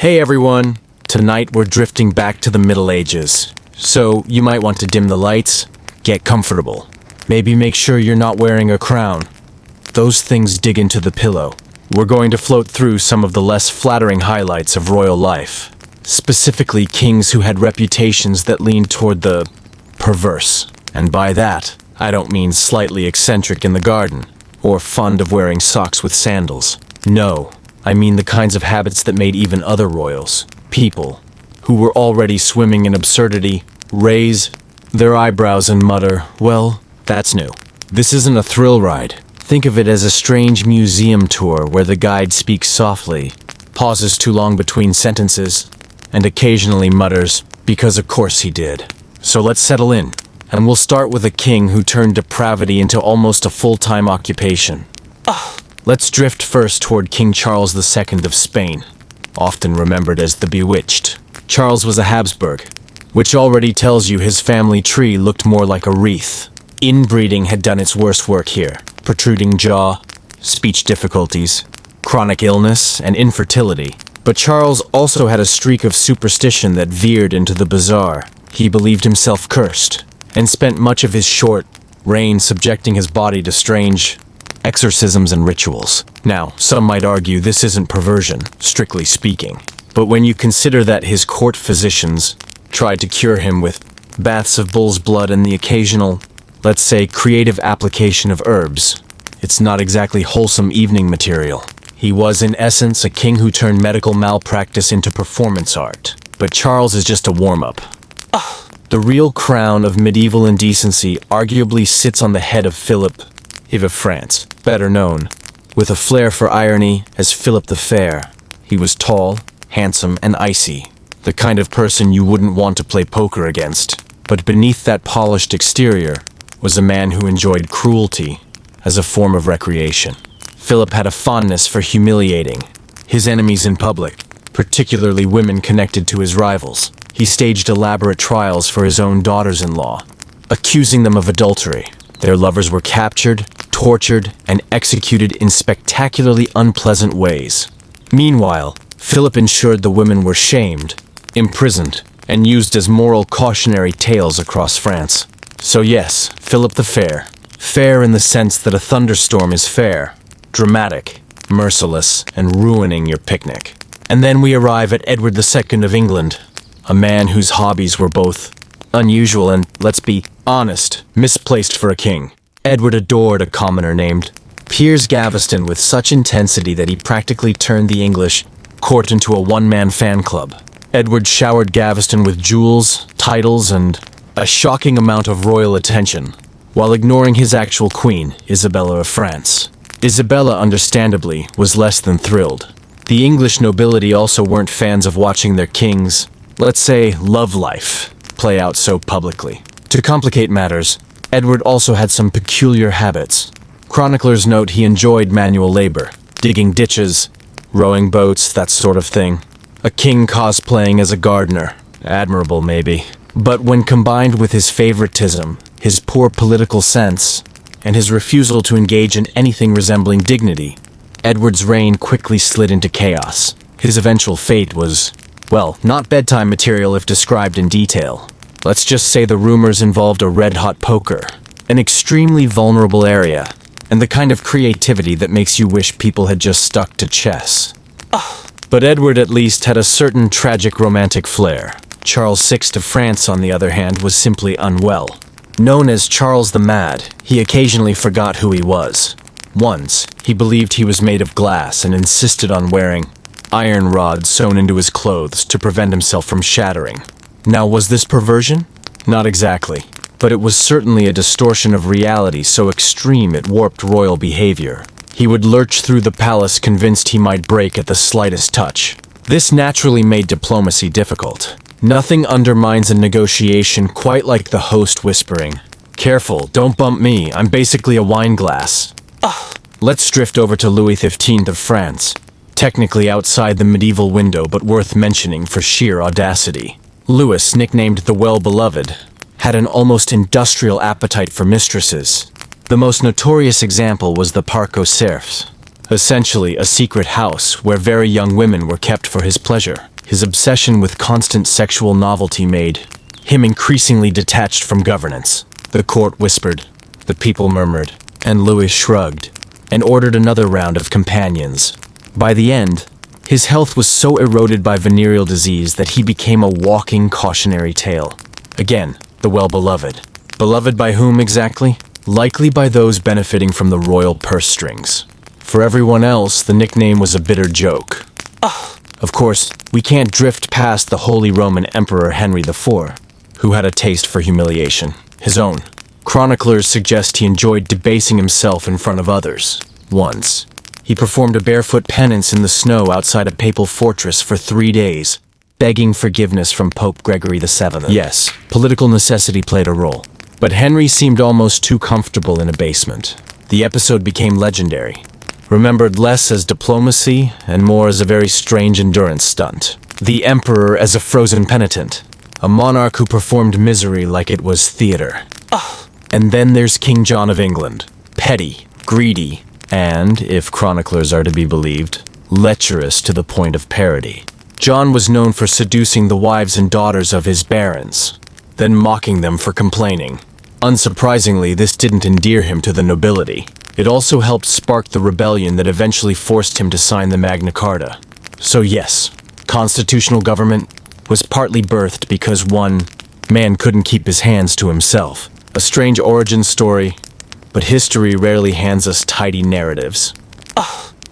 Hey everyone! Tonight we're drifting back to the Middle Ages. So you might want to dim the lights, get comfortable. Maybe make sure you're not wearing a crown. Those things dig into the pillow. We're going to float through some of the less flattering highlights of royal life. Specifically kings who had reputations that leaned toward the perverse. And by that, I don't mean slightly eccentric in the garden, or fond of wearing socks with sandals. No, I mean the kinds of habits that made even other royals, people, who were already swimming in absurdity, raise their eyebrows and mutter, well, that's new. This isn't a thrill ride. Think of it as a strange museum tour where the guide speaks softly, pauses too long between sentences, and occasionally mutters, because of course he did. So let's settle in, and we'll start with a king who turned depravity into almost a full-time occupation. Let's drift first toward King Charles II of Spain, often remembered as the Bewitched. Charles was a Habsburg, which already tells you his family tree looked more like a wreath. Inbreeding had done its worst work here. Protruding jaw, speech difficulties, chronic illness, and infertility. But Charles also had a streak of superstition that veered into the bizarre. He believed himself cursed, and spent much of his short reign subjecting his body to strange exorcisms and rituals. Now, some might argue this isn't perversion, strictly speaking. But when you consider that his court physicians tried to cure him with baths of bull's blood and the occasional, let's say, creative application of herbs, it's not exactly wholesome evening material. He was, in essence, a king who turned medical malpractice into performance art. But Charles is just a warm-up. The real crown of medieval indecency arguably sits on the head of Philip of France, better known, with a flair for irony, as Philip the Fair. He was tall, handsome, and icy, the kind of person you wouldn't want to play poker against. But beneath that polished exterior was a man who enjoyed cruelty as a form of recreation. Philip had a fondness for humiliating his enemies in public, particularly women connected to his rivals. He staged elaborate trials for his own daughters-in-law, accusing them of adultery. Their lovers were captured, tortured, and executed in spectacularly unpleasant ways. Meanwhile, Philip ensured the women were shamed, imprisoned, and used as moral cautionary tales across France. So yes, Philip the Fair. Fair in the sense that a thunderstorm is fair, dramatic, merciless, and ruining your picnic. And then we arrive at Edward II of England, a man whose hobbies were both unusual and, let's be honest, misplaced for a king. Edward adored a commoner named Piers Gaveston with such intensity that he practically turned the English court into a one-man fan club. Edward showered Gaveston with jewels, titles, and a shocking amount of royal attention, while ignoring his actual queen, Isabella of France. Isabella, understandably, was less than thrilled. The English nobility also weren't fans of watching their king's, let's say, love life play out so publicly. To complicate matters, Edward also had some peculiar habits. Chroniclers note he enjoyed manual labor, digging ditches, rowing boats, that sort of thing. A king cosplaying as a gardener. Admirable, maybe. But when combined with his favoritism, his poor political sense, and his refusal to engage in anything resembling dignity, Edward's reign quickly slid into chaos. His eventual fate was, well, not bedtime material if described in detail. Let's just say the rumors involved a red-hot poker, an extremely vulnerable area, and the kind of creativity that makes you wish people had just stuck to chess. But Edward at least had a certain tragic romantic flair. Charles VI of France, on the other hand, was simply unwell. Known as Charles the Mad, he occasionally forgot who he was. Once, he believed he was made of glass and insisted on wearing iron rods sewn into his clothes to prevent himself from shattering. Now, was this perversion? Not exactly, but it was certainly a distortion of reality so extreme it warped royal behavior. He would lurch through the palace convinced he might break at the slightest touch. This naturally made diplomacy difficult. Nothing undermines a negotiation quite like the host whispering, "Careful, don't bump me, I'm basically a wine glass." Let's drift over to Louis XV of France. Technically outside the medieval window, but worth mentioning for sheer audacity. Louis, nicknamed the Well-Beloved, had an almost industrial appetite for mistresses. The most notorious example was the Parc aux Cerfs, essentially a secret house where very young women were kept for his pleasure. His obsession with constant sexual novelty made him increasingly detached from governance. The court whispered, the people murmured, and Louis shrugged and ordered another round of companions. By the end, his health was so eroded by venereal disease that he became a walking cautionary tale. Again, the well-beloved. Beloved by whom exactly? Likely by those benefiting from the royal purse strings. For everyone else, the nickname was a bitter joke. Of course, we can't drift past the Holy Roman Emperor Henry IV, who had a taste for humiliation, his own. Chroniclers suggest he enjoyed debasing himself in front of others. Once, he performed a barefoot penance in the snow outside a papal fortress for 3 days, begging forgiveness from Pope Gregory VII. Yes, political necessity played a role, but Henry seemed almost too comfortable in abasement. The episode became legendary, remembered less as diplomacy and more as a very strange endurance stunt. The emperor as a frozen penitent, a monarch who performed misery like it was theater. And then there's King John of England, petty, greedy, and, if chroniclers are to be believed, lecherous to the point of parody. John was known for seducing the wives and daughters of his barons, then mocking them for complaining. Unsurprisingly, this didn't endear him to the nobility. It also helped spark the rebellion that eventually forced him to sign the Magna Carta. So yes, constitutional government was partly birthed because one man couldn't keep his hands to himself. A strange origin story, but history rarely hands us tidy narratives.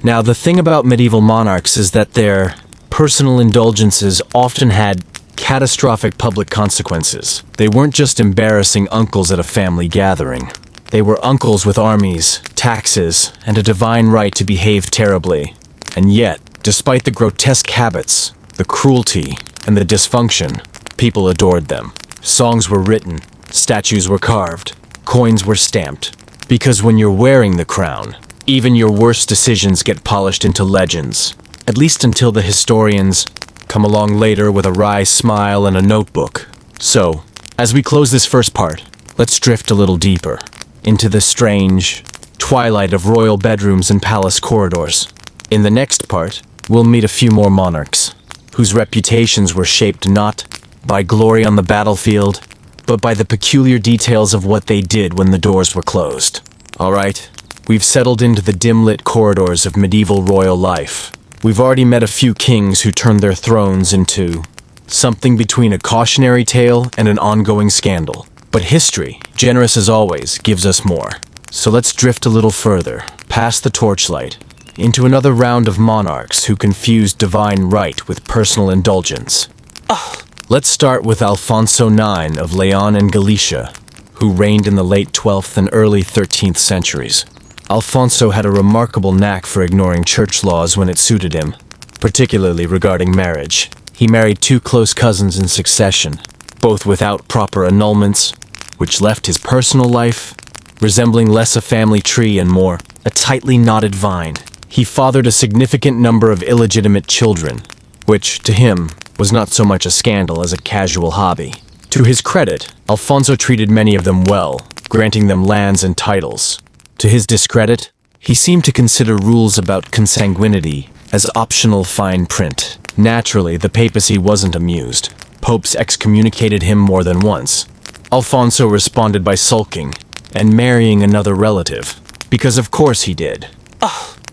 Now, the thing about medieval monarchs is that their personal indulgences often had catastrophic public consequences. They weren't just embarrassing uncles at a family gathering. They were uncles with armies, taxes, and a divine right to behave terribly. And yet, despite the grotesque habits, the cruelty, and the dysfunction, people adored them. Songs were written, statues were carved, coins were stamped. Because when you're wearing the crown, even your worst decisions get polished into legends. At least until the historians come along later with a wry smile and a notebook. So, as we close this first part, let's drift a little deeper into the strange twilight of royal bedrooms and palace corridors. In the next part, we'll meet a few more monarchs, whose reputations were shaped not by glory on the battlefield, but by the peculiar details of what they did when the doors were closed. All right, we've settled into the dim-lit corridors of medieval royal life. We've already met a few kings who turned their thrones into something between a cautionary tale and an ongoing scandal. But history, generous as always, gives us more. So let's drift a little further, past the torchlight, into another round of monarchs who confused divine right with personal indulgence. Let's start with Alfonso IX of Leon and Galicia, who reigned in the late 12th and early 13th centuries. Alfonso had a remarkable knack for ignoring church laws when it suited him, particularly regarding marriage. He married 2 close cousins in succession, both without proper annulments, which left his personal life resembling less a family tree and more a tightly knotted vine. He fathered a significant number of illegitimate children, which, to him, was not so much a scandal as a casual hobby. To his credit, Alfonso treated many of them well, granting them lands and titles. To his discredit, he seemed to consider rules about consanguinity as optional fine print. Naturally, the papacy wasn't amused. Popes excommunicated him more than once. Alfonso responded by sulking and marrying another relative, because of course he did.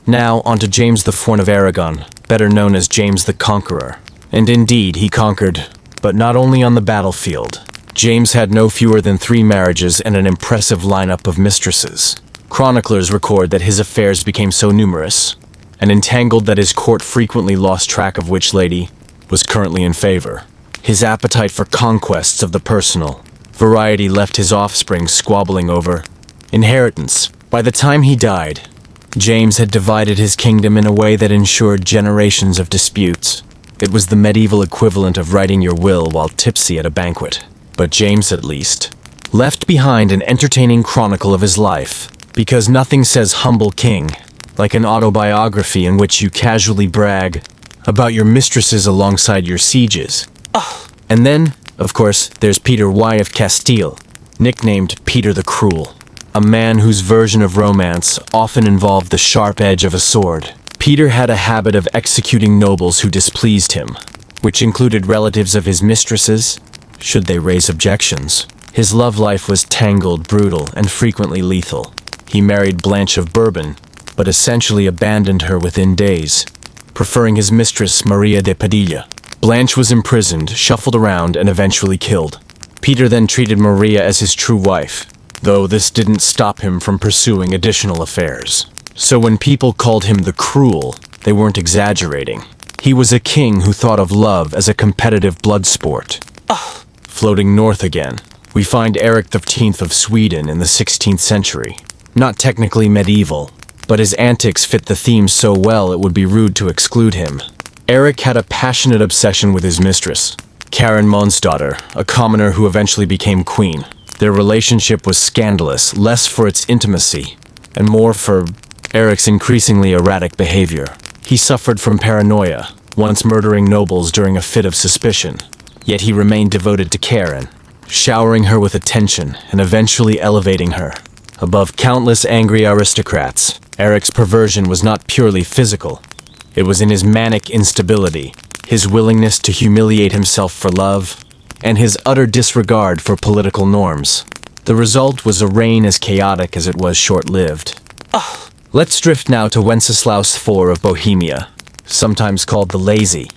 Now on to James IV of Aragon, better known as James the Conqueror. And indeed, he conquered, but not only on the battlefield. James had no fewer than 3 marriages and an impressive lineup of mistresses. Chroniclers record that his affairs became so numerous and entangled that his court frequently lost track of which lady was currently in favor. His appetite for conquests of the personal variety left his offspring squabbling over inheritance. By the time he died, James had divided his kingdom in a way that ensured generations of disputes. It was the medieval equivalent of writing your will while tipsy at a banquet. But James, at least, left behind an entertaining chronicle of his life, because nothing says humble king like an autobiography in which you casually brag about your mistresses alongside your sieges. And then, of course, there's Peter I of Castile, nicknamed Peter the Cruel. a man whose version of romance often involved the sharp edge of a sword. Peter had a habit of executing nobles who displeased him, which included relatives of his mistresses, should they raise objections. His love life was tangled, brutal, and frequently lethal. He married Blanche of Bourbon, but essentially abandoned her within days, preferring his mistress Maria de Padilla. Blanche was imprisoned, shuffled around, and eventually killed. Peter then treated Maria as his true wife, though this didn't stop him from pursuing additional affairs. So when people called him the Cruel, they weren't exaggerating. He was a king who thought of love as a competitive blood sport. Floating north again, we find Eric XV of Sweden in the 16th century. Not technically medieval, but his antics fit the theme so well it would be rude to exclude him. Eric had a passionate obsession with his mistress, Karen Monsdotter, a commoner who eventually became queen. Their relationship was scandalous, less for its intimacy, and more for Eric's increasingly erratic behavior. He suffered from paranoia, once murdering nobles during a fit of suspicion. Yet he remained devoted to Karen, showering her with attention and eventually elevating her above countless angry aristocrats. Eric's perversion was not purely physical. It was in his manic instability, his willingness to humiliate himself for love, and his utter disregard for political norms. The result was a reign as chaotic as it was short-lived. Let's drift now to Wenceslaus IV of Bohemia, sometimes called the Lazy.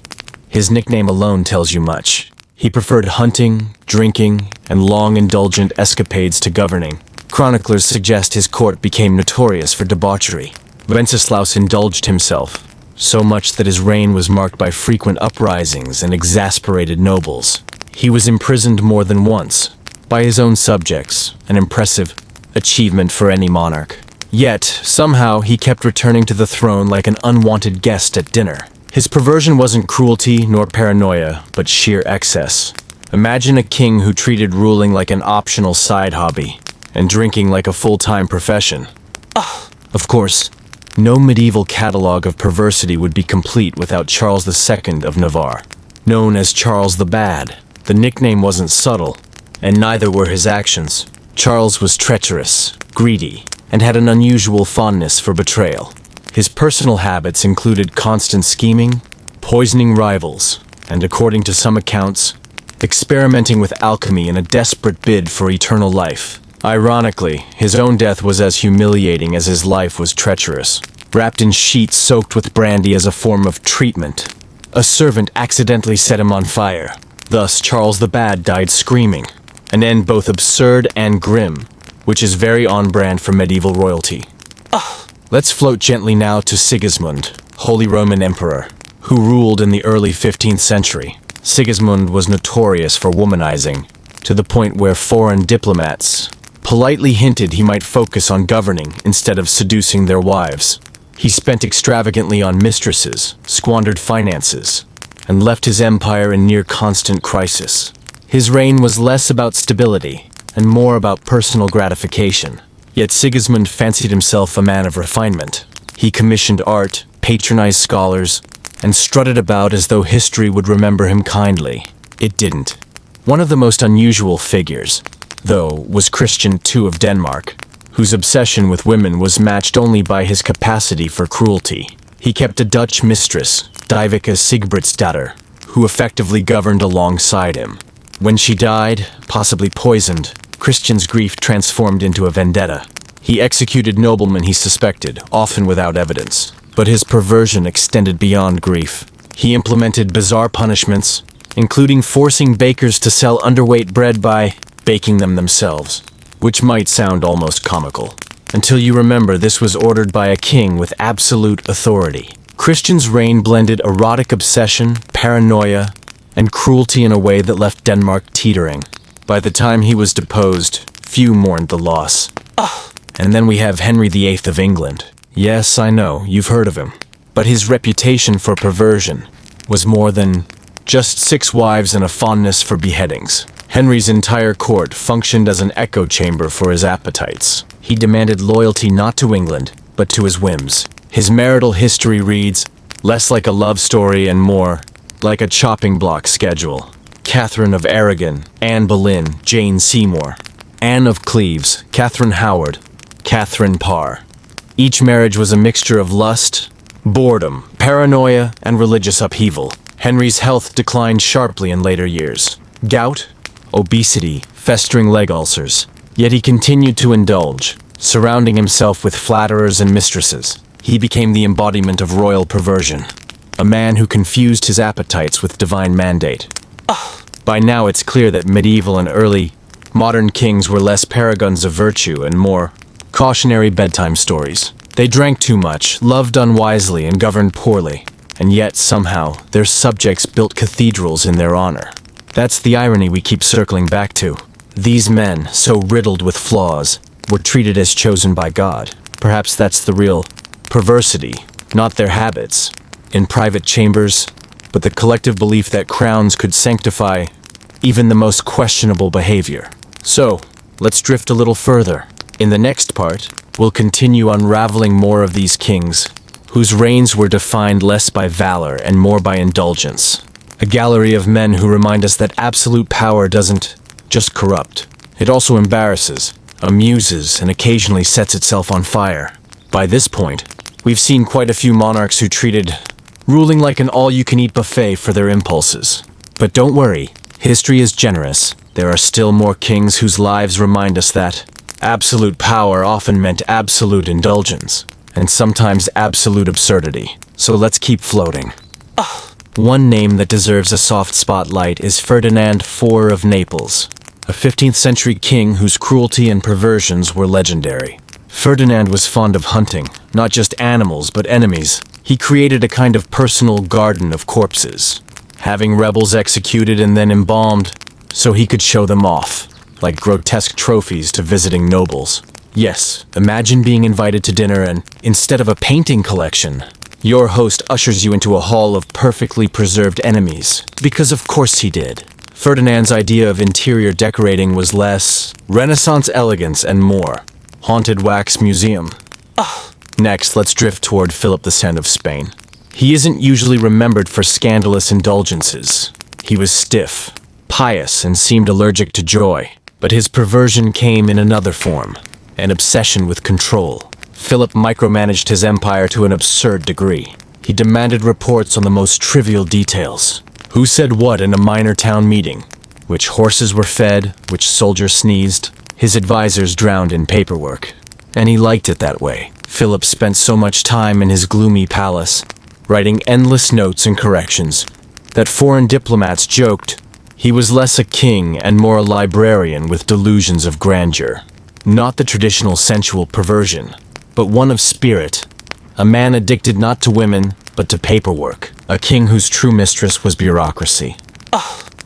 His nickname alone tells you much. He preferred hunting, drinking, and long indulgent escapades to governing. Chroniclers suggest his court became notorious for debauchery. Wenceslaus indulged himself, so much that his reign was marked by frequent uprisings and exasperated nobles. He was imprisoned more than once, by his own subjects, an impressive achievement for any monarch. Yet, somehow, he kept returning to the throne like an unwanted guest at dinner. His perversion wasn't cruelty nor paranoia, but sheer excess. Imagine a king who treated ruling like an optional side hobby, and drinking like a full-time profession. Of course, no medieval catalog of perversity would be complete without Charles II of Navarre. Known as Charles the Bad, the nickname wasn't subtle, and neither were his actions. Charles was treacherous, greedy, and had an unusual fondness for betrayal. His personal habits included constant scheming, poisoning rivals, and according to some accounts, experimenting with alchemy in a desperate bid for eternal life. Ironically, his own death was as humiliating as his life was treacherous. Wrapped in sheets soaked with brandy as a form of treatment, a servant accidentally set him on fire. Thus, Charles the Bad died screaming, an end both absurd and grim, which is very on-brand for medieval royalty. Let's float gently now to Sigismund, Holy Roman Emperor, who ruled in the early 15th century. Sigismund was notorious for womanizing, to the point where foreign diplomats politely hinted he might focus on governing instead of seducing their wives. He spent extravagantly on mistresses, squandered finances, and left his empire in near constant crisis. His reign was less about stability and more about personal gratification. Yet Sigismund fancied himself a man of refinement. He commissioned art, patronized scholars, and strutted about as though history would remember him kindly. It didn't. One of the most unusual figures, though, was Christian II of Denmark, whose obsession with women was matched only by his capacity for cruelty. He kept a Dutch mistress, Dyveke Sigbritsdatter, who effectively governed alongside him. When she died, possibly poisoned, Christian's grief transformed into a vendetta. He executed noblemen he suspected, often without evidence. But his perversion extended beyond grief. He implemented bizarre punishments, including forcing bakers to sell underweight bread by baking them themselves, which might sound almost comical, until you remember this was ordered by a king with absolute authority. Christian's reign blended erotic obsession, paranoia, and cruelty in a way that left Denmark teetering. By the time he was deposed, few mourned the loss. And then we have Henry VIII of England. Yes, I know, you've heard of him. But his reputation for perversion was more than just 6 wives and a fondness for beheadings. Henry's entire court functioned as an echo chamber for his appetites. He demanded loyalty not to England, but to his whims. His marital history reads less like a love story and more like a chopping block schedule. Catherine of Aragon, Anne Boleyn, Jane Seymour, Anne of Cleves, Catherine Howard, Catherine Parr. Each marriage was a mixture of lust, boredom, paranoia, and religious upheaval. Henry's health declined sharply in later years. Gout, obesity, festering leg ulcers. Yet he continued to indulge, surrounding himself with flatterers and mistresses. He became the embodiment of royal perversion, a man who confused his appetites with divine mandate. By now it's clear that medieval and early modern kings were less paragons of virtue and more cautionary bedtime stories. They drank too much, loved unwisely, and governed poorly, and yet somehow their subjects built cathedrals in their honor. That's the irony we keep circling back to. These men, so riddled with flaws, were treated as chosen by God. Perhaps that's the real perversity, not their habits, in private chambers, but the collective belief that crowns could sanctify even the most questionable behavior. So, let's drift a little further. In the next part, we'll continue unraveling more of these kings, whose reigns were defined less by valor and more by indulgence. A gallery of men who remind us that absolute power doesn't just corrupt. It also embarrasses, amuses, and occasionally sets itself on fire. By this point, we've seen quite a few monarchs who treated ruling like an all-you-can-eat buffet for their impulses. But don't worry, history is generous. There are still more kings whose lives remind us that absolute power often meant absolute indulgence, and sometimes absolute absurdity. So let's keep floating. One name that deserves a soft spotlight is Ferdinand IV of Naples, a 15th century king whose cruelty and perversions were legendary. Ferdinand was fond of hunting, not just animals but enemies. He created a kind of personal garden of corpses, having rebels executed and then embalmed so he could show them off, like grotesque trophies to visiting nobles. Yes, imagine being invited to dinner and, instead of a painting collection, your host ushers you into a hall of perfectly preserved enemies. Because of course he did. Ferdinand's idea of interior decorating was less Renaissance elegance and more haunted wax museum. Next, let's drift toward Philip II of Spain. He isn't usually remembered for scandalous indulgences. He was stiff, pious, and seemed allergic to joy. But his perversion came in another form, an obsession with control. Philip micromanaged his empire to an absurd degree. He demanded reports on the most trivial details. Who said what in a minor town meeting? Which horses were fed? Which soldier sneezed? His advisors drowned in paperwork. And he liked it that way. Philip spent so much time in his gloomy palace, writing endless notes and corrections, that foreign diplomats joked he was less a king and more a librarian with delusions of grandeur. Not the traditional sensual perversion, but one of spirit. A man addicted not to women, but to paperwork. A king whose true mistress was bureaucracy.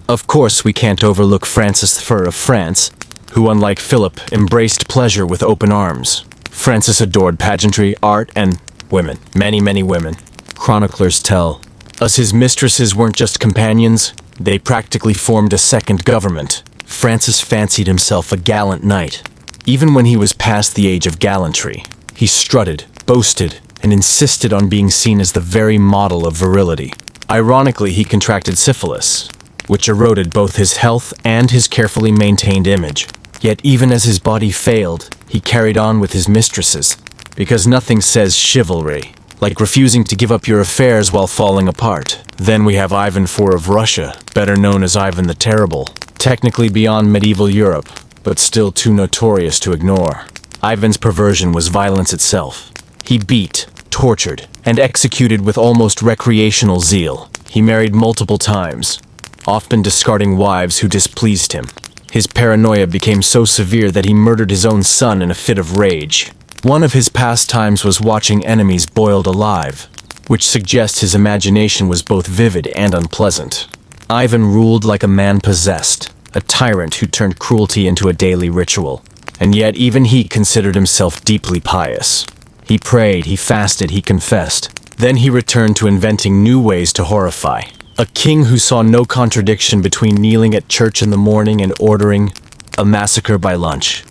Of course, we can't overlook Francis I of France, who, unlike Philip, embraced pleasure with open arms. Francis adored pageantry, art, and women. Many women. Chroniclers tell us his mistresses weren't just companions, they practically formed a second government. Francis fancied himself a gallant knight. Even when he was past the age of gallantry, he strutted, boasted, and insisted on being seen as the very model of virility. Ironically, he contracted syphilis, which eroded both his health and his carefully maintained image. Yet even as his body failed, he carried on with his mistresses, because nothing says chivalry like refusing to give up your affairs while falling apart. Then we have Ivan IV of Russia, better known as Ivan the Terrible, technically beyond medieval Europe, but still too notorious to ignore. Ivan's perversion was violence itself. He beat, tortured, and executed with almost recreational zeal. He married multiple times, often discarding wives who displeased him. His paranoia became so severe that he murdered his own son in a fit of rage. One of his pastimes was watching enemies boiled alive, which suggests his imagination was both vivid and unpleasant. Ivan ruled like a man possessed, a tyrant who turned cruelty into a daily ritual. And yet even he considered himself deeply pious. He prayed, he fasted, he confessed. Then he returned to inventing new ways to horrify. A king who saw no contradiction between kneeling at church in the morning and ordering a massacre by lunch.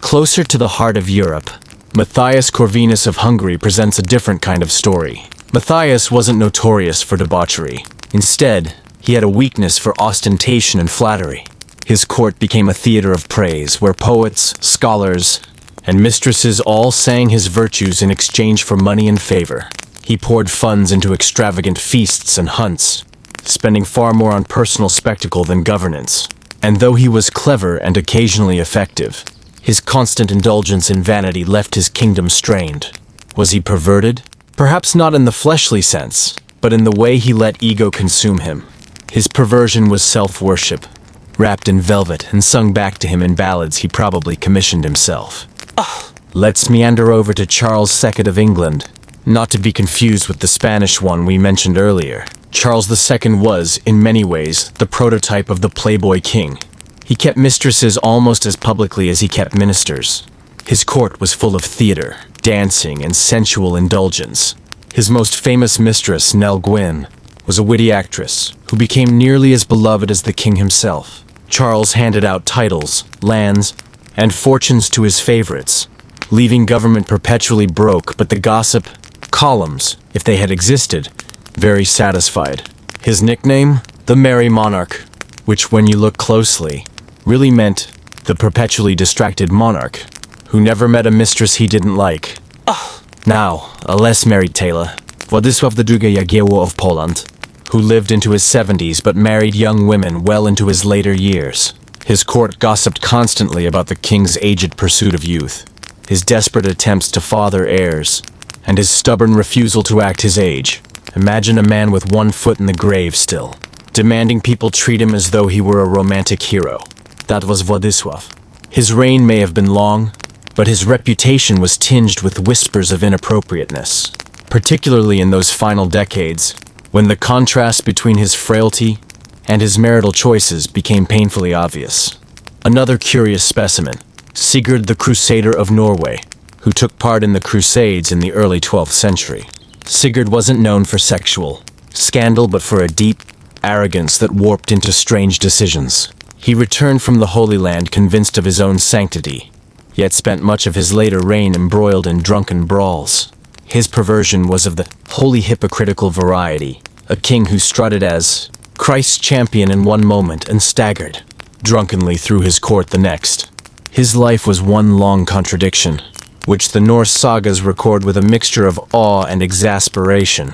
Closer to the heart of Europe, Matthias Corvinus of Hungary presents a different kind of story. Matthias wasn't notorious for debauchery. Instead, he had a weakness for ostentation and flattery. His court became a theater of praise, where poets, scholars, and mistresses all sang his virtues in exchange for money and favor. He poured funds into extravagant feasts and hunts, spending far more on personal spectacle than governance. And though he was clever and occasionally effective, his constant indulgence in vanity left his kingdom strained. Was he perverted? Perhaps not in the fleshly sense, but in the way he let ego consume him. His perversion was self-worship, wrapped in velvet and sung back to him in ballads he probably commissioned himself. Let's meander over to Charles II of England, not to be confused with the Spanish one we mentioned earlier. Charles II was, in many ways, the prototype of the playboy king. He kept mistresses almost as publicly as he kept ministers. His court was full of theater, dancing, and sensual indulgence. His most famous mistress, Nell Gwyn, was a witty actress who became nearly as beloved as the king himself. Charles handed out titles, lands, and fortunes to his favorites, leaving government perpetually broke, but the gossip columns, if they had existed, very satisfied. His nickname? The Merry Monarch, which, when you look closely, really meant the perpetually distracted monarch, who never met a mistress he didn't like. Now, a less married tailor, Władysław II Jagiełło of Poland, who lived into his 70s but married young women well into his later years. His court gossiped constantly about the king's aged pursuit of youth, his desperate attempts to father heirs, and his stubborn refusal to act his age. Imagine a man with one foot in the grave still, demanding people treat him as though he were a romantic hero. That was Władysław. His reign may have been long, but his reputation was tinged with whispers of inappropriateness, particularly in those final decades, when the contrast between his frailty and his marital choices became painfully obvious. Another curious specimen, Sigurd the Crusader of Norway, who took part in the Crusades in the early 12th century. Sigurd wasn't known for sexual scandal, but for a deep arrogance that warped into strange decisions. He returned from the Holy Land convinced of his own sanctity, yet spent much of his later reign embroiled in drunken brawls. His perversion was of the wholly hypocritical variety, a king who strutted as Christ's champion in one moment and staggered drunkenly through his court the next. His life was one long contradiction, which the Norse sagas record with a mixture of awe and exasperation.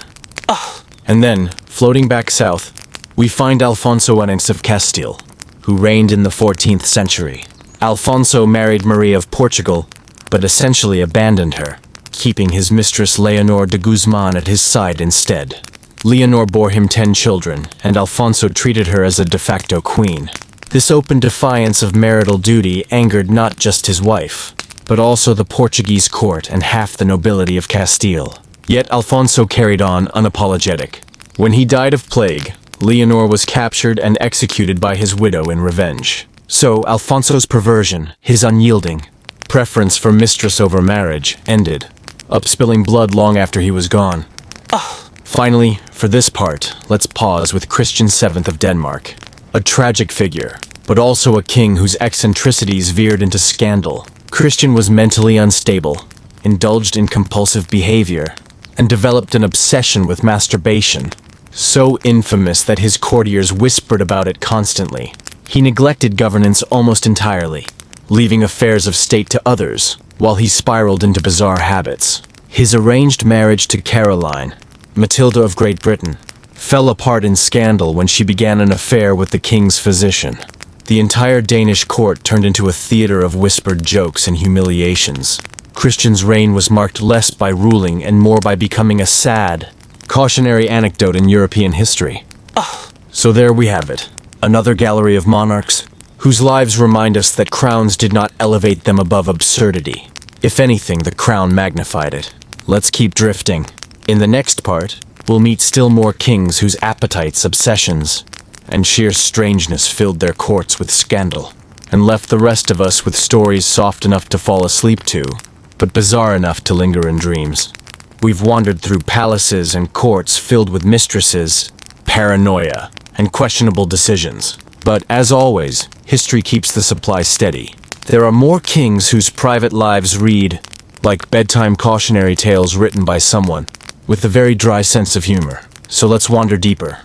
And then, floating back south, we find Alfonso IX of Castile, who reigned in the 14th century. Alfonso married Maria of Portugal, but essentially abandoned her, keeping his mistress Leonor de Guzman at his side instead. Leonor bore him 10 children, and Alfonso treated her as a de facto queen. This open defiance of marital duty angered not just his wife, but also the Portuguese court and half the nobility of Castile. Yet Alfonso carried on unapologetic. When he died of plague, Leonor was captured and executed by his widow in revenge. So Alfonso's perversion, his unyielding preference for mistress over marriage, ended, upspilling blood long after he was gone. Finally, for this part, let's pause with Christian VII of Denmark. A tragic figure, but also a king whose eccentricities veered into scandal. Christian was mentally unstable, indulged in compulsive behavior, and developed an obsession with masturbation, so infamous that his courtiers whispered about it constantly. He neglected governance almost entirely, leaving affairs of state to others, while he spiraled into bizarre habits. His arranged marriage to Caroline, Matilda of Great Britain, fell apart in scandal when she began an affair with the king's physician. The entire Danish court turned into a theater of whispered jokes and humiliations. Christian's reign was marked less by ruling and more by becoming a sad, cautionary anecdote in European history. So there we have it, another gallery of monarchs, whose lives remind us that crowns did not elevate them above absurdity. If anything, the crown magnified it. Let's keep drifting. In the next part, we'll meet still more kings whose appetites, obsessions, and sheer strangeness filled their courts with scandal, and left the rest of us with stories soft enough to fall asleep to, but bizarre enough to linger in dreams. We've wandered through palaces and courts filled with mistresses, paranoia, and questionable decisions. But as always, history keeps the supply steady. There are more kings whose private lives read like bedtime cautionary tales written by someone with a very dry sense of humor. So let's wander deeper.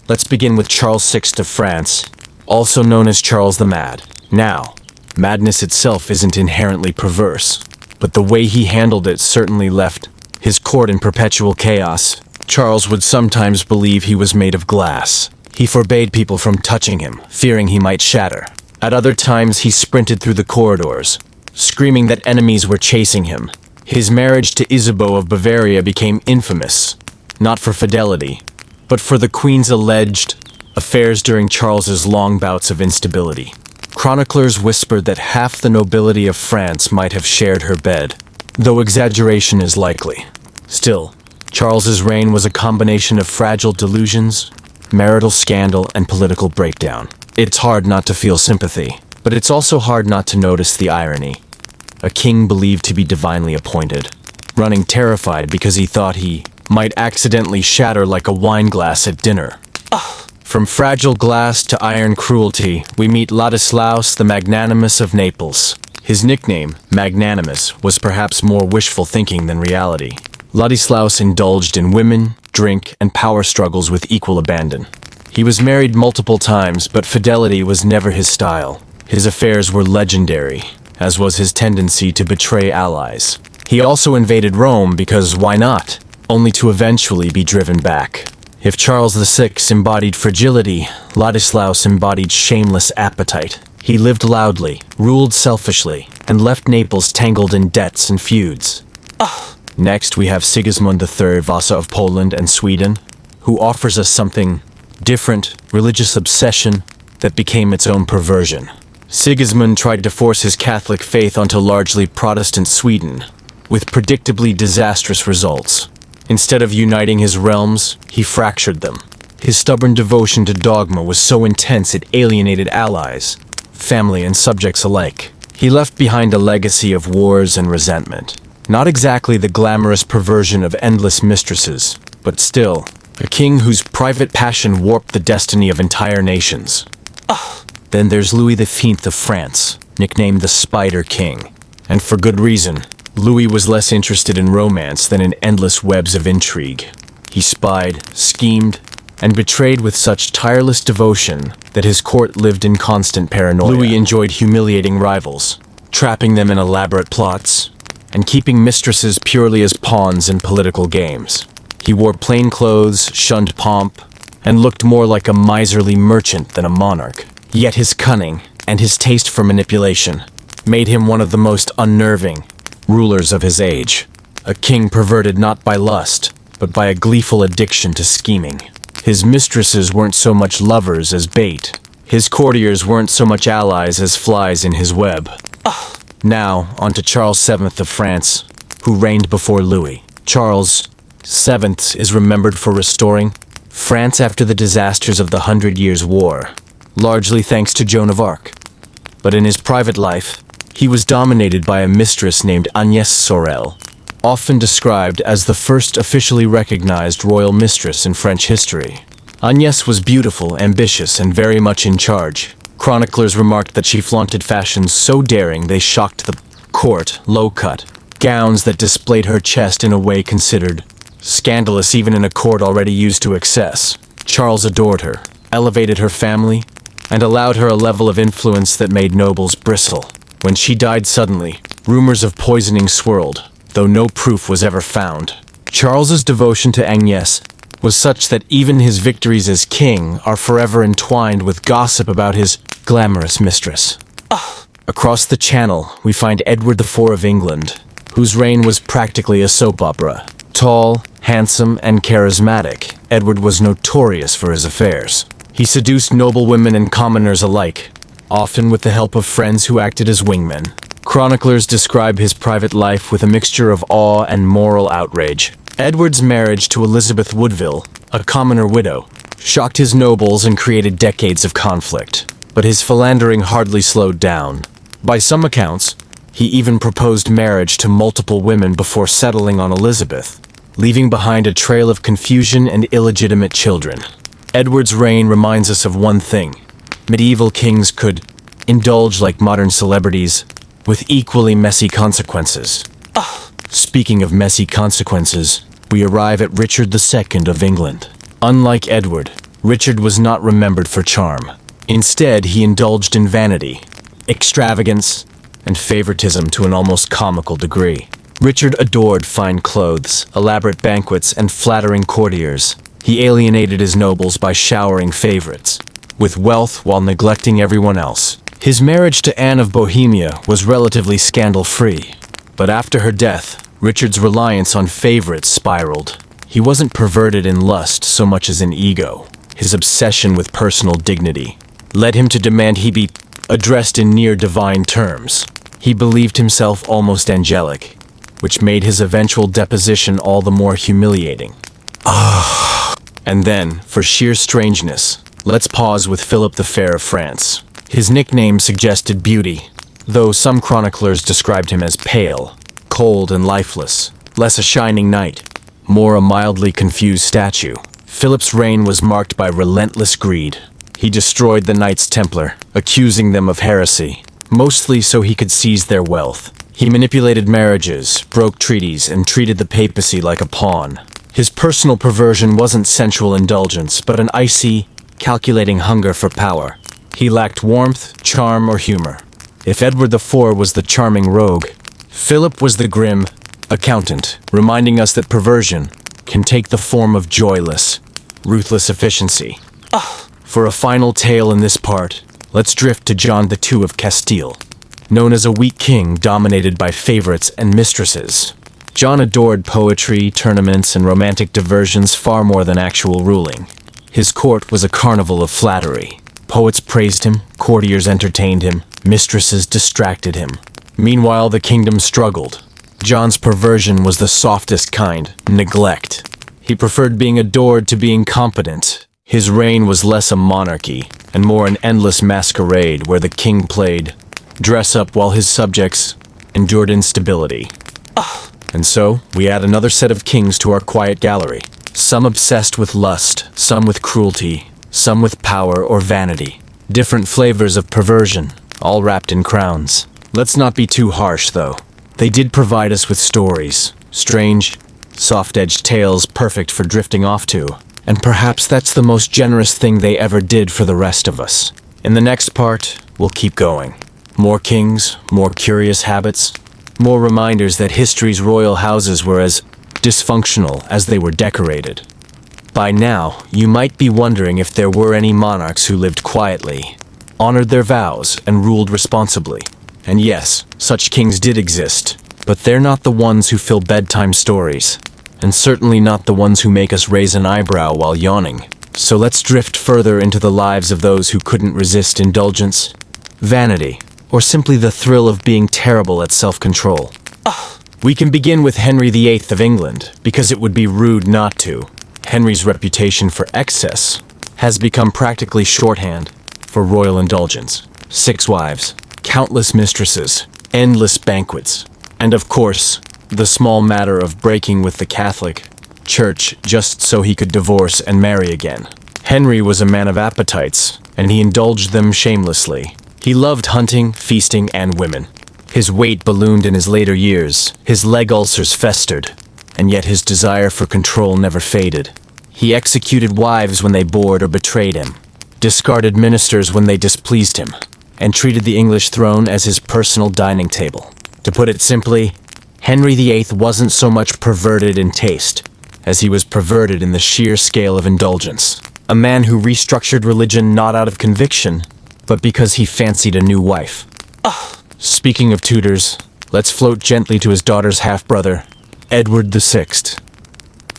Let's begin with Charles VI of France, also known as Charles the Mad. Now, Madness itself isn't inherently perverse, but the way he handled it certainly left his court in perpetual chaos. Charles would sometimes believe he was made of glass. He forbade people from touching him, fearing he might shatter. At other times, he sprinted through the corridors, screaming that enemies were chasing him. His marriage to Isabeau of Bavaria became infamous, not for fidelity, but for the Queen's alleged affairs during Charles's long bouts of instability. Chroniclers whispered that half the nobility of France might have shared her bed, though exaggeration is likely. Still, Charles's reign was a combination of fragile delusions, marital scandal, and political breakdown. It's hard not to feel sympathy, but it's also hard not to notice the irony. A king believed to be divinely appointed, running terrified because he thought he might accidentally shatter like a wine glass at dinner. From fragile glass to iron cruelty, we meet Ladislaus the Magnanimous of Naples. His nickname, Magnanimous, was perhaps more wishful thinking than reality. Ladislaus indulged in women, drink, and power struggles with equal abandon. He was married multiple times, but fidelity was never his style. His affairs were legendary, as was his tendency to betray allies. He also invaded Rome because why not? Only to eventually be driven back. If Charles VI embodied fragility, Ladislaus embodied shameless appetite. He lived loudly, ruled selfishly, and left Naples tangled in debts and feuds. Next, we have Sigismund III, Vasa of Poland and Sweden, who offers us something different, religious obsession that became its own perversion. Sigismund tried to force his Catholic faith onto largely Protestant Sweden, with predictably disastrous results. Instead of uniting his realms, he fractured them. His stubborn devotion to dogma was so intense it alienated allies, family and subjects alike. He left behind a legacy of wars and resentment. Not exactly the glamorous perversion of endless mistresses, but still, a king whose private passion warped the destiny of entire nations. Then there's Louis XV of France, nicknamed the Spider King. And for good reason. Louis was less interested in romance than in endless webs of intrigue. He spied, schemed, and betrayed with such tireless devotion that his court lived in constant paranoia. Louis enjoyed humiliating rivals, trapping them in elaborate plots, and keeping mistresses purely as pawns in political games. He wore plain clothes, shunned pomp, and looked more like a miserly merchant than a monarch. Yet his cunning and his taste for manipulation made him one of the most unnerving rulers of his age. A king perverted not by lust, but by a gleeful addiction to scheming. His mistresses weren't so much lovers as bait. His courtiers weren't so much allies as flies in his web. Now, on to Charles VII of France, who reigned before Louis. Charles VII is remembered for restoring France after the disasters of the 100 Years' War, largely thanks to Joan of Arc. But in his private life, he was dominated by a mistress named Agnès Sorel, often described as the first officially recognized royal mistress in French history. Agnès was beautiful, ambitious, and very much in charge. Chroniclers remarked that she flaunted fashions so daring they shocked the court, low-cut gowns that displayed her chest in a way considered scandalous even in a court already used to excess. Charles adored her, elevated her family, and allowed her a level of influence that made nobles bristle. When she died suddenly, rumors of poisoning swirled, though no proof was ever found. Charles's devotion to Agnès was such that even his victories as king are forever entwined with gossip about his glamorous mistress. Across the Channel, we find Edward IV of England, whose reign was practically a soap opera. Tall, handsome, and charismatic, Edward was notorious for his affairs. He seduced noblewomen and commoners alike, often with the help of friends who acted as wingmen. Chroniclers describe his private life with a mixture of awe and moral outrage. Edward's marriage to Elizabeth Woodville, a commoner widow, shocked his nobles and created decades of conflict. But his philandering hardly slowed down. By some accounts, he even proposed marriage to multiple women before settling on Elizabeth, leaving behind a trail of confusion and illegitimate children. Edward's reign reminds us of one thing. Medieval kings could indulge like modern celebrities, with equally messy consequences. Speaking of messy consequences, we arrive at Richard II of England. Unlike Edward, Richard was not remembered for charm. Instead, he indulged in vanity, extravagance, and favoritism to an almost comical degree. Richard adored fine clothes, elaborate banquets, and flattering courtiers. He alienated his nobles by showering favorites with wealth while neglecting everyone else. His marriage to Anne of Bohemia was relatively scandal-free, but after her death, Richard's reliance on favorites spiraled. He wasn't perverted in lust so much as in ego. His obsession with personal dignity led him to demand he be addressed in near-divine terms. He believed himself almost angelic, which made his eventual deposition all the more humiliating. And then, for sheer strangeness, let's pause with Philip the Fair of France. His nickname suggested beauty, though some chroniclers described him as pale, cold and lifeless, less a shining knight, more a mildly confused statue. Philip's reign was marked by relentless greed. He destroyed the Knights Templar, accusing them of heresy, mostly so he could seize their wealth. He manipulated marriages, broke treaties, and treated the papacy like a pawn. His personal perversion wasn't sensual indulgence, but an icy, calculating hunger for power. He lacked warmth, charm, or humor. If Edward IV was the charming rogue, Philip was the grim accountant, reminding us that perversion can take the form of joyless, ruthless efficiency. For a final tale in this part, let's drift to John II of Castile. Known as a weak king dominated by favorites and mistresses, John adored poetry, tournaments, and romantic diversions far more than actual ruling. His court was a carnival of flattery. Poets praised him, courtiers entertained him, mistresses distracted him. Meanwhile, the kingdom struggled. John's perversion was the softest kind, neglect. He preferred being adored to being competent. His reign was less a monarchy, and more an endless masquerade where the king played dress up while his subjects endured instability. And so, we add another set of kings to our quiet gallery. Some obsessed with lust, some with cruelty, some with power or vanity. Different flavors of perversion, all wrapped in crowns. Let's not be too harsh, though. They did provide us with stories, strange, soft-edged tales perfect for drifting off to. And perhaps that's the most generous thing they ever did for the rest of us. In the next part, we'll keep going. More kings, more curious habits, more reminders that history's royal houses were as dysfunctional as they were decorated. By now, you might be wondering if there were any monarchs who lived quietly, honored their vows, and ruled responsibly. And yes, such kings did exist, but they're not the ones who fill bedtime stories, and certainly not the ones who make us raise an eyebrow while yawning. So let's drift further into the lives of those who couldn't resist indulgence, vanity, or simply the thrill of being terrible at self-control. We can begin with Henry VIII of England, because it would be rude not to. Henry's reputation for excess has become practically shorthand for royal indulgence. 6 wives, countless mistresses, endless banquets, and of course, the small matter of breaking with the Catholic Church just so he could divorce and marry again. Henry was a man of appetites, and he indulged them shamelessly. He loved hunting, feasting, and women. His weight ballooned in his later years, his leg ulcers festered, and yet his desire for control never faded. He executed wives when they bored or betrayed him, discarded ministers when they displeased him, and treated the English throne as his personal dining table. To put it simply, Henry VIII wasn't so much perverted in taste, as he was perverted in the sheer scale of indulgence. A man who restructured religion not out of conviction, but because he fancied a new wife. Speaking of tutors, let's float gently to his daughter's half-brother, Edward VI.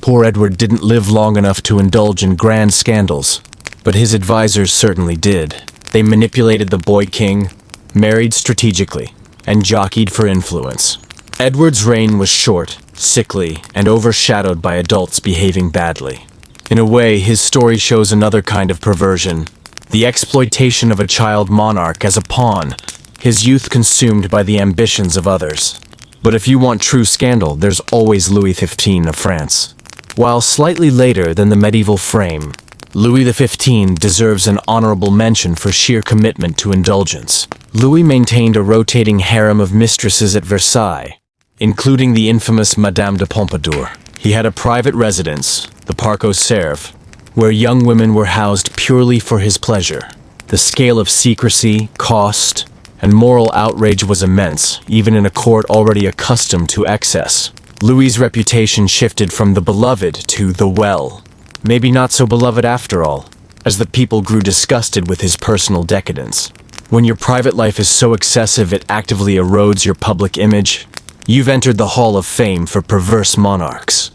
Poor Edward didn't live long enough to indulge in grand scandals, but his advisors certainly did. They manipulated the boy king, married strategically, and jockeyed for influence. Edward's reign was short, sickly, and overshadowed by adults behaving badly. In a way, his story shows another kind of perversion, the exploitation of a child monarch as a pawn, his youth consumed by the ambitions of others. But if you want true scandal, there's always Louis XV of France. While slightly later than the medieval frame, Louis XV deserves an honorable mention for sheer commitment to indulgence. Louis maintained a rotating harem of mistresses at Versailles, including the infamous Madame de Pompadour. He had a private residence, the Parc aux Cerfs, where young women were housed purely for his pleasure. The scale of secrecy, cost, and moral outrage was immense, even in a court already accustomed to excess. Louis's reputation shifted from the beloved to the well. Maybe not so beloved after all, as the people grew disgusted with his personal decadence. When your private life is so excessive it actively erodes your public image, you've entered the Hall of Fame for perverse monarchs.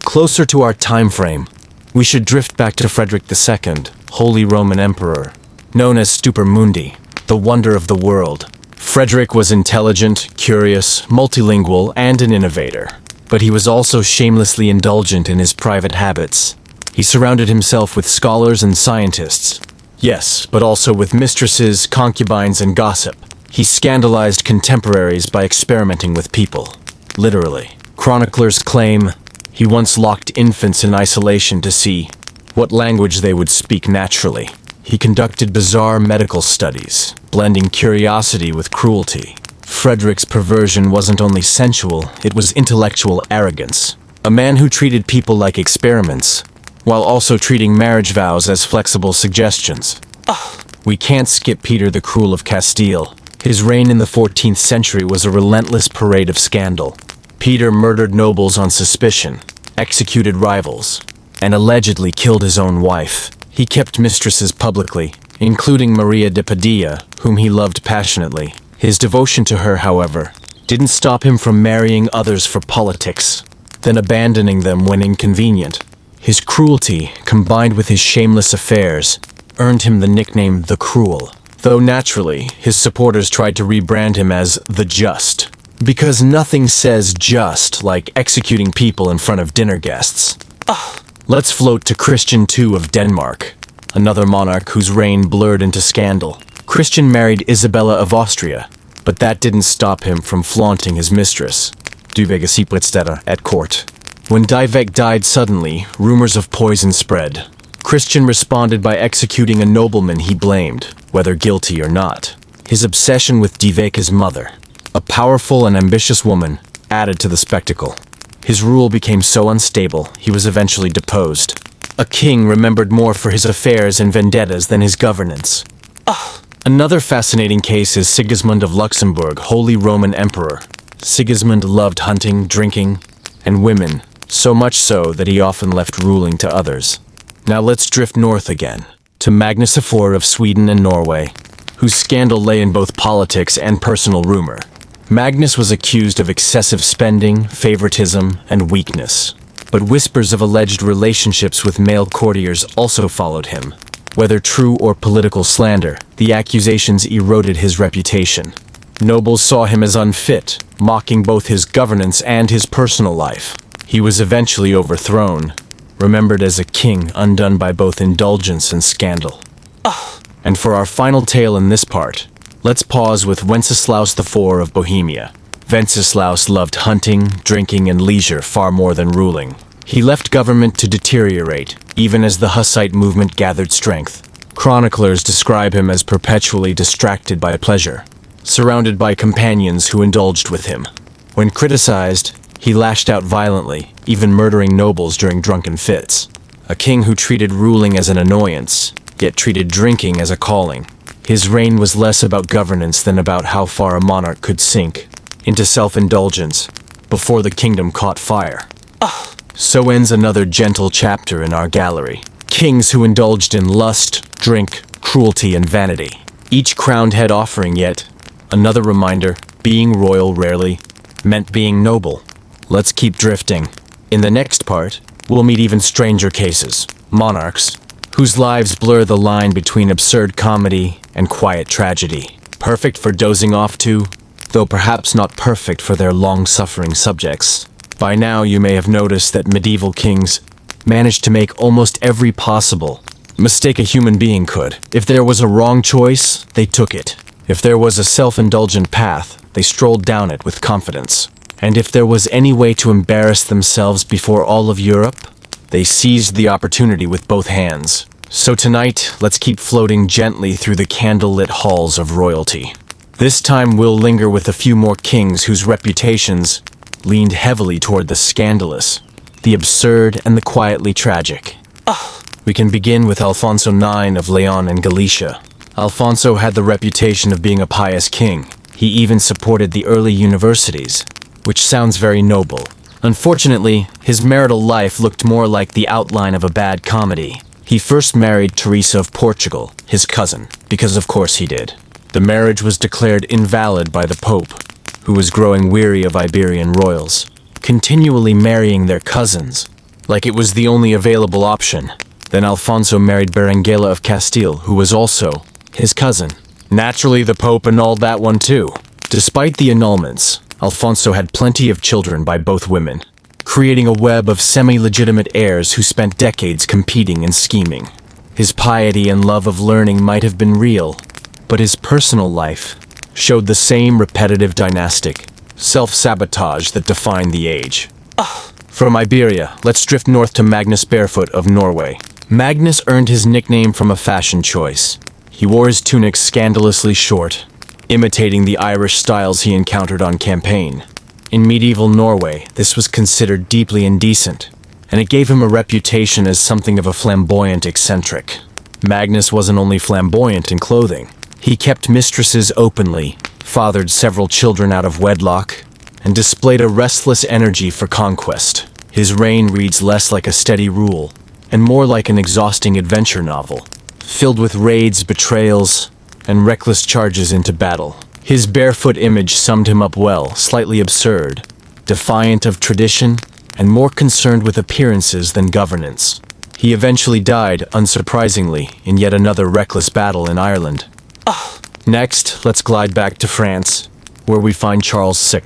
Closer to our time frame, we should drift back to Frederick II, Holy Roman Emperor, known as Stupor Mundi, the wonder of the world. Frederick was intelligent, curious, multilingual, and an innovator, but he was also shamelessly indulgent in his private habits. He surrounded himself with scholars and scientists. Yes, but also with mistresses, concubines, and gossip. He scandalized contemporaries by experimenting with people. Literally. Chroniclers claim he once locked infants in isolation to see what language they would speak naturally. He conducted bizarre medical studies, blending curiosity with cruelty. Frederick's perversion wasn't only sensual, it was intellectual arrogance. A man who treated people like experiments, while also treating marriage vows as flexible suggestions. We can't skip Peter the Cruel of Castile. His reign in the 14th century was a relentless parade of scandal. Peter murdered nobles on suspicion, executed rivals, and allegedly killed his own wife. He kept mistresses publicly, including Maria de Padilla, whom he loved passionately. His devotion to her, however, didn't stop him from marrying others for politics, then abandoning them when inconvenient. His cruelty, combined with his shameless affairs, earned him the nickname the Cruel, though naturally, his supporters tried to rebrand him as the Just, because nothing says just like executing people in front of dinner guests. Let's float to Christian II of Denmark, another monarch whose reign blurred into scandal. Christian married Isabella of Austria, but that didn't stop him from flaunting his mistress, Dyveke at court. When Dyveke died suddenly, rumors of poison spread. Christian responded by executing a nobleman he blamed, whether guilty or not. His obsession with Dyveke's mother, a powerful and ambitious woman, added to the spectacle. His rule became so unstable, he was eventually deposed. A king remembered more for his affairs and vendettas than his governance. Another fascinating case is Sigismund of Luxembourg, Holy Roman Emperor. Sigismund loved hunting, drinking, and women, so much so that he often left ruling to others. Now let's drift north again, to Magnus IV of Sweden and Norway, whose scandal lay in both politics and personal rumor. Magnus was accused of excessive spending, favoritism, and weakness. But whispers of alleged relationships with male courtiers also followed him. Whether true or political slander, the accusations eroded his reputation. Nobles saw him as unfit, mocking both his governance and his personal life. He was eventually overthrown, remembered as a king undone by both indulgence and scandal. And for our final tale in this part, let's pause with Wenceslaus IV of Bohemia. Wenceslaus loved hunting, drinking, and leisure far more than ruling. He left government to deteriorate, even as the Hussite movement gathered strength. Chroniclers describe him as perpetually distracted by pleasure, surrounded by companions who indulged with him. When criticized, he lashed out violently, even murdering nobles during drunken fits. A king who treated ruling as an annoyance, yet treated drinking as a calling. His reign was less about governance than about how far a monarch could sink into self-indulgence before the kingdom caught fire. So ends another gentle chapter in our gallery. Kings who indulged in lust, drink, cruelty, and vanity. Each crowned head offering yet another reminder, being royal rarely meant being noble. Let's keep drifting. In the next part, we'll meet even stranger cases, monarchs, whose lives blur the line between absurd comedy and quiet tragedy. Perfect for dozing off to, though perhaps not perfect for their long-suffering subjects. By now you may have noticed that medieval kings managed to make almost every possible mistake a human being could. If there was a wrong choice, they took it. If there was a self-indulgent path, they strolled down it with confidence. And if there was any way to embarrass themselves before all of Europe, they seized the opportunity with both hands. So tonight, let's keep floating gently through the candlelit halls of royalty. This time we'll linger with a few more kings whose reputations leaned heavily toward the scandalous, the absurd, and the quietly tragic. We can begin with Alfonso IX of Leon and Galicia. Alfonso had the reputation of being a pious king. He even supported the early universities, which sounds very noble. Unfortunately, his marital life looked more like the outline of a bad comedy. He first married Teresa of Portugal, his cousin, because of course he did. The marriage was declared invalid by the Pope, who was growing weary of Iberian royals, continually marrying their cousins, like it was the only available option. Then Alfonso married Berenguela of Castile, who was also his cousin. Naturally, the Pope annulled that one too. Despite the annulments, Alfonso had plenty of children by both women, creating a web of semi-legitimate heirs who spent decades competing and scheming. His piety and love of learning might have been real, but his personal life showed the same repetitive dynastic self-sabotage that defined the age. From Iberia, let's drift north to Magnus Barefoot of Norway. Magnus earned his nickname from a fashion choice. He wore his tunics scandalously short, imitating the Irish styles he encountered on campaign. In medieval Norway, this was considered deeply indecent, and it gave him a reputation as something of a flamboyant eccentric. Magnus wasn't only flamboyant in clothing. He kept mistresses openly, fathered several children out of wedlock, and displayed a restless energy for conquest. His reign reads less like a steady rule, and more like an exhausting adventure novel, filled with raids, betrayals, and reckless charges into battle. His barefoot image summed him up well, slightly absurd, defiant of tradition, and more concerned with appearances than governance. He eventually died, unsurprisingly, in yet another reckless battle in Ireland. Next, let's glide back to France, where we find Charles VI,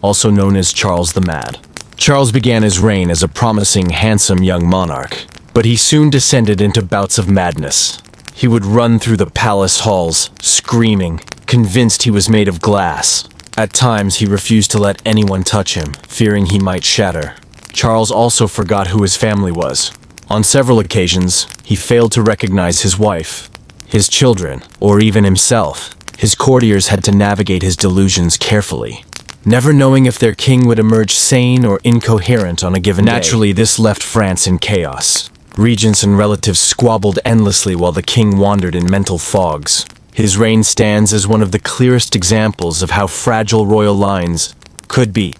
also known as Charles the Mad. Charles began his reign as a promising, handsome young monarch, but he soon descended into bouts of madness. He would run through the palace halls, screaming, convinced he was made of glass. At times, he refused to let anyone touch him, fearing he might shatter. Charles also forgot who his family was. On several occasions, he failed to recognize his wife, his children, or even himself. His courtiers had to navigate his delusions carefully, never knowing if their king would emerge sane or incoherent on a given day. Naturally, this left France in chaos. Regents and relatives squabbled endlessly while the king wandered in mental fogs. His reign stands as one of the clearest examples of how fragile royal lines could be.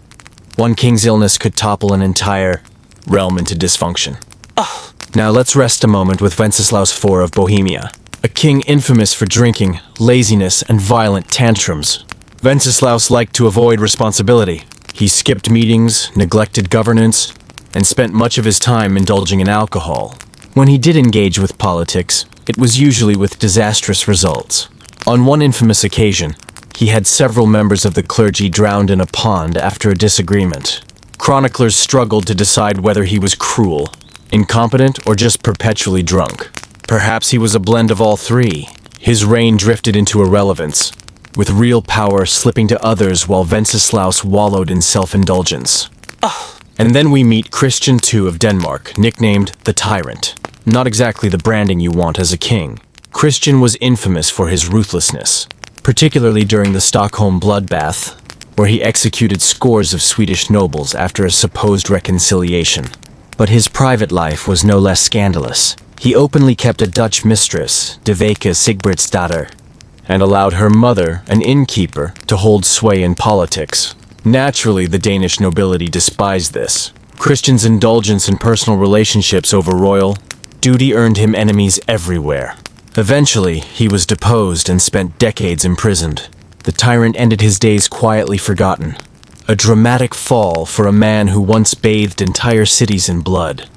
One king's illness could topple an entire realm into dysfunction. Now let's rest a moment with Wenceslaus IV of Bohemia, a king infamous for drinking, laziness, and violent tantrums. Wenceslaus liked to avoid responsibility. He skipped meetings, neglected governance, and spent much of his time indulging in alcohol. When he did engage with politics, it was usually with disastrous results. On one infamous occasion, he had several members of the clergy drowned in a pond after a disagreement. Chroniclers struggled to decide whether he was cruel, incompetent, or just perpetually drunk. Perhaps he was a blend of all three. His reign drifted into irrelevance, with real power slipping to others while Wenceslaus wallowed in self-indulgence. And then we meet Christian II of Denmark, nicknamed the Tyrant. Not exactly the branding you want as a king. Christian was infamous for his ruthlessness, particularly during the Stockholm bloodbath, where he executed scores of Swedish nobles after a supposed reconciliation. But his private life was no less scandalous. He openly kept a Dutch mistress, Deveke Sigbertsdatter, and allowed her mother, an innkeeper, to hold sway in politics. Naturally, the Danish nobility despised this. Christian's indulgence in personal relationships over royal duty earned him enemies everywhere. Eventually, he was deposed and spent decades imprisoned. The tyrant ended his days quietly forgotten. A dramatic fall for a man who once bathed entire cities in blood.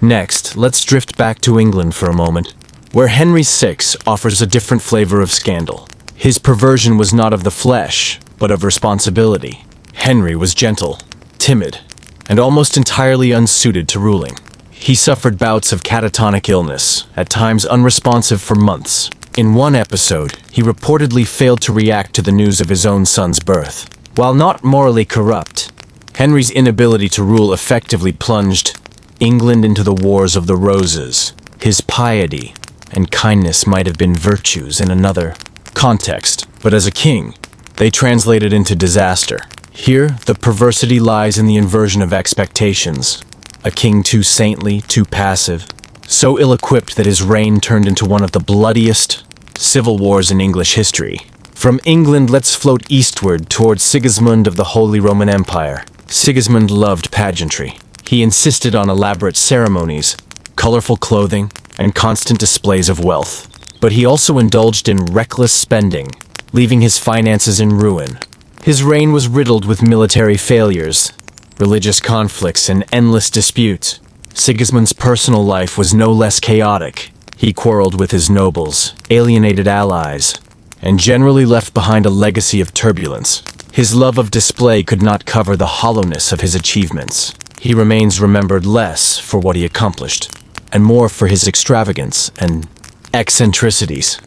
Next, let's drift back to England for a moment, where Henry VI offers a different flavor of scandal. His perversion was not of the flesh, but of responsibility. Henry was gentle, timid, and almost entirely unsuited to ruling. He suffered bouts of catatonic illness, at times unresponsive for months. In one episode, he reportedly failed to react to the news of his own son's birth. While not morally corrupt, Henry's inability to rule effectively plunged England into the Wars of the Roses. His piety and kindness might have been virtues in another context, but as a king, they translated into disaster. Here, the perversity lies in the inversion of expectations. A king too saintly, too passive, so ill-equipped that his reign turned into one of the bloodiest Civil wars in English history. From England, let's float eastward towards Sigismund of the Holy Roman Empire. Sigismund loved pageantry. He insisted on elaborate ceremonies, colorful clothing, and constant displays of wealth. But he also indulged in reckless spending, leaving his finances in ruin. His reign was riddled with military failures, religious conflicts, and endless disputes. Sigismund's personal life was no less chaotic. He quarreled with his nobles, alienated allies, and generally left behind a legacy of turbulence. His love of display could not cover the hollowness of his achievements. He remains remembered less for what he accomplished, and more for his extravagance and eccentricities.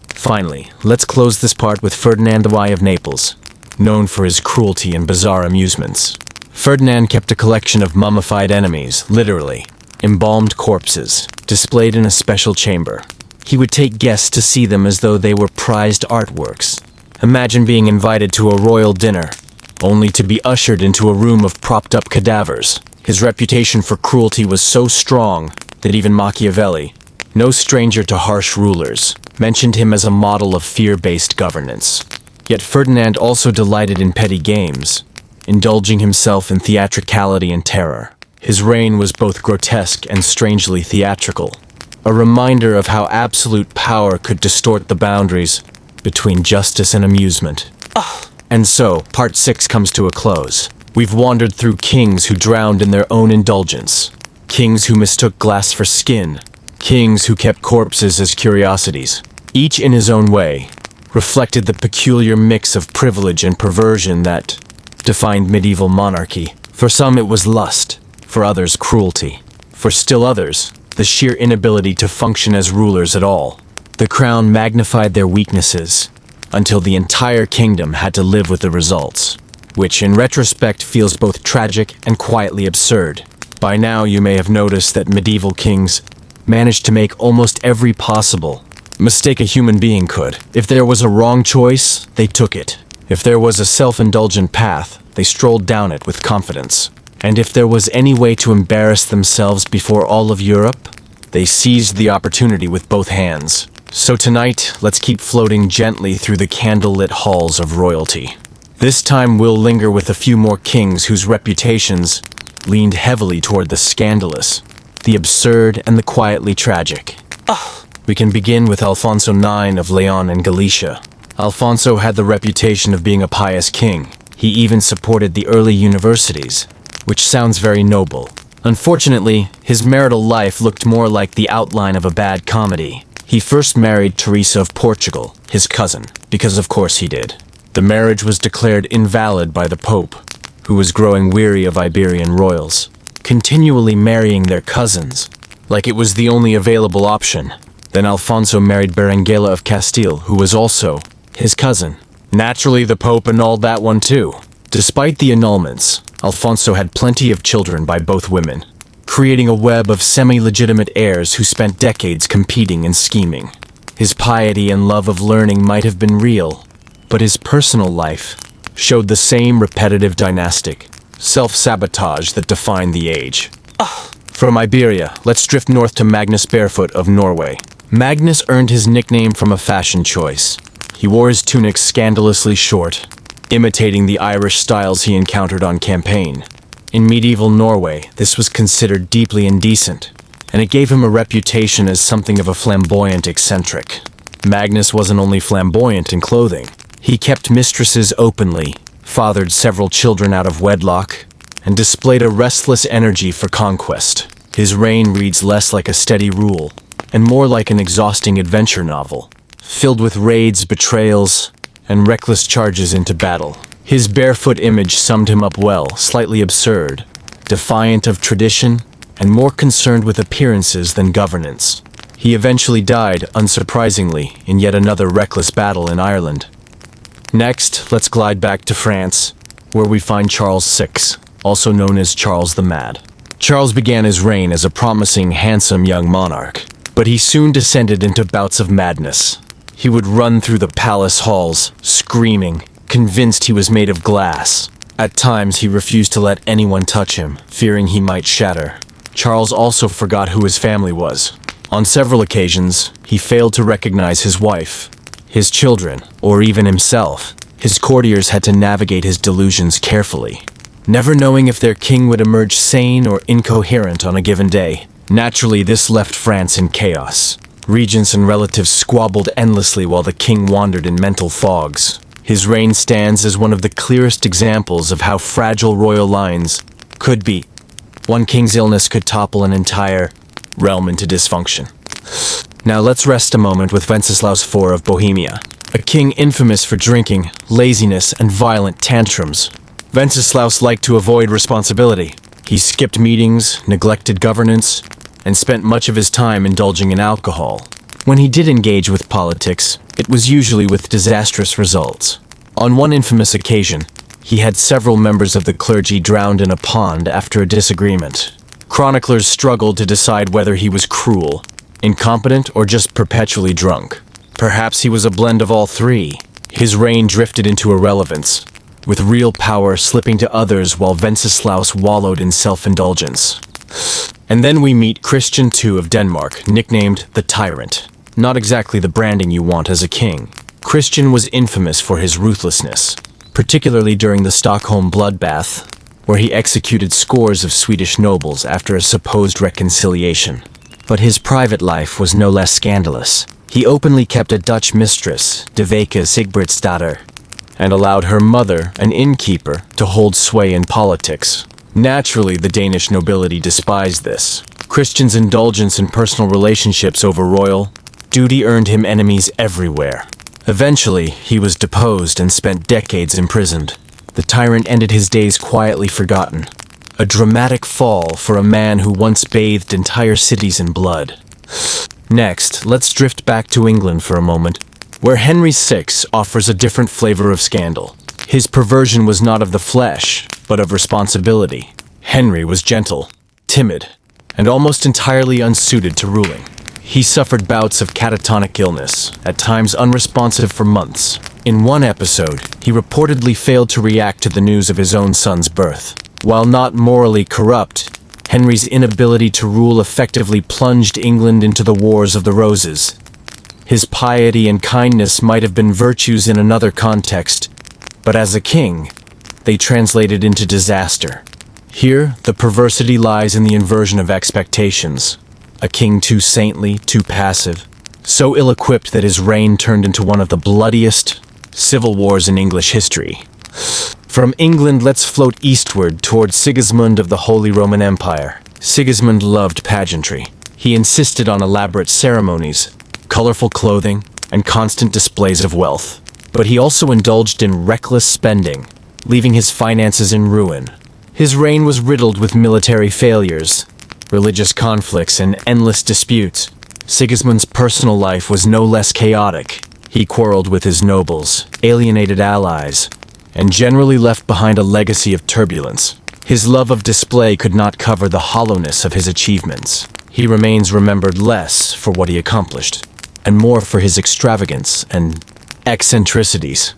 Finally, let's close this part with Ferdinand I of Naples, known for his cruelty and bizarre amusements. Ferdinand kept a collection of mummified enemies, literally, embalmed corpses, displayed in a special chamber. He would take guests to see them as though they were prized artworks. Imagine being invited to a royal dinner, only to be ushered into a room of propped-up cadavers. His reputation for cruelty was so strong that even Machiavelli, no stranger to harsh rulers, mentioned him as a model of fear-based governance. Yet Ferdinand also delighted in petty games, indulging himself in theatricality and terror. His reign was both grotesque and strangely theatrical, a reminder of how absolute power could distort the boundaries between justice and amusement. And so, part 6 comes to a close. We've wandered through kings who drowned in their own indulgence, kings who mistook glass for skin, kings who kept corpses as curiosities, each in his own way, reflected the peculiar mix of privilege and perversion that defined medieval monarchy. For some it was lust, for others cruelty, for still others the sheer inability to function as rulers at all. The crown magnified their weaknesses, until the entire kingdom had to live with the results, which in retrospect feels both tragic and quietly absurd. By now you may have noticed that medieval kings managed to make almost every possible mistake a human being could. If there was a wrong choice, they took it. If there was a self-indulgent path, they strolled down it with confidence. And if there was any way to embarrass themselves before all of Europe, they seized the opportunity with both hands. So tonight, let's keep floating gently through the candlelit halls of royalty. This time we'll linger with a few more kings whose reputations leaned heavily toward the scandalous, the absurd, and the quietly tragic. We can begin with Alfonso IX of Leon and Galicia. Alfonso had the reputation of being a pious king. He even supported the early universities, which sounds very noble. Unfortunately, his marital life looked more like the outline of a bad comedy. He first married Teresa of Portugal, his cousin, because of course he did. The marriage was declared invalid by the Pope, who was growing weary of Iberian royals, continually marrying their cousins, like it was the only available option. Then Alfonso married Berenguela of Castile, who was also his cousin. Naturally, the Pope annulled that one too. Despite the annulments, Alfonso had plenty of children by both women, creating a web of semi-legitimate heirs who spent decades competing and scheming. His piety and love of learning might have been real, but his personal life showed the same repetitive dynastic self-sabotage that defined the age. From Iberia, let's drift north to Magnus Barefoot of Norway. Magnus earned his nickname from a fashion choice. He wore his tunics scandalously short, imitating the Irish styles he encountered on campaign. In medieval Norway, this was considered deeply indecent, and it gave him a reputation as something of a flamboyant eccentric. Magnus wasn't only flamboyant in clothing. He kept mistresses openly, fathered several children out of wedlock, and displayed a restless energy for conquest. His reign reads less like a steady rule, and more like an exhausting adventure novel, filled with raids, betrayals, and reckless charges into battle. His barefoot image summed him up well, slightly absurd, defiant of tradition, and more concerned with appearances than governance. He eventually died, unsurprisingly, in yet another reckless battle in Ireland. Next, let's glide back to France, where we find Charles VI, also known as Charles the Mad. Charles began his reign as a promising, handsome young monarch, but he soon descended into bouts of madness. He would run through the palace halls, screaming, convinced he was made of glass. At times, he refused to let anyone touch him, fearing he might shatter. Charles also forgot who his family was. On several occasions, he failed to recognize his wife, his children, or even himself. His courtiers had to navigate his delusions carefully, never knowing if their king would emerge sane or incoherent on a given day. Naturally, this left France in chaos. Regents and relatives squabbled endlessly while the king wandered in mental fogs. His reign stands as one of the clearest examples of how fragile royal lines could be. One king's illness could topple an entire realm into dysfunction. Now let's rest a moment with Wenceslaus IV of Bohemia, a king infamous for drinking, laziness, and violent tantrums. Wenceslaus liked to avoid responsibility. He skipped meetings, neglected governance, and spent much of his time indulging in alcohol. When he did engage with politics, it was usually with disastrous results. On one infamous occasion, he had several members of the clergy drowned in a pond after a disagreement. Chroniclers struggled to decide whether he was cruel, incompetent, or just perpetually drunk. Perhaps he was a blend of all three. His reign drifted into irrelevance, with real power slipping to others while Wenceslaus wallowed in self-indulgence. And then we meet Christian II of Denmark, nicknamed the Tyrant. Not exactly the branding you want as a king. Christian was infamous for his ruthlessness, particularly during the Stockholm bloodbath, where he executed scores of Swedish nobles after a supposed reconciliation. But his private life was no less scandalous. He openly kept a Dutch mistress, Deveke Sigbridsdatter, and allowed her mother, an innkeeper, to hold sway in politics. Naturally, the Danish nobility despised this. Christian's indulgence in personal relationships over royal duty earned him enemies everywhere. Eventually, he was deposed and spent decades imprisoned. The tyrant ended his days quietly forgotten. A dramatic fall for a man who once bathed entire cities in blood. Next, let's drift back to England for a moment, where Henry VI offers a different flavor of scandal. His perversion was not of the flesh, but of responsibility. Henry was gentle, timid, and almost entirely unsuited to ruling. He suffered bouts of catatonic illness, at times unresponsive for months. In one episode, he reportedly failed to react to the news of his own son's birth. While not morally corrupt, Henry's inability to rule effectively plunged England into the Wars of the Roses. His piety and kindness might have been virtues in another context, but as a king, they translated into disaster. Here, the perversity lies in the inversion of expectations. A king too saintly, too passive, so ill-equipped that his reign turned into one of the bloodiest civil wars in English history. From England, let's float eastward towards Sigismund of the Holy Roman Empire. Sigismund loved pageantry. He insisted on elaborate ceremonies, colorful clothing, and constant displays of wealth. But he also indulged in reckless spending, leaving his finances in ruin. His reign was riddled with military failures, religious conflicts, and endless disputes. Sigismund's personal life was no less chaotic. He quarreled with his nobles, alienated allies, and generally left behind a legacy of turbulence. His love of display could not cover the hollowness of his achievements. He remains remembered less for what he accomplished, and more for his extravagance and eccentricities.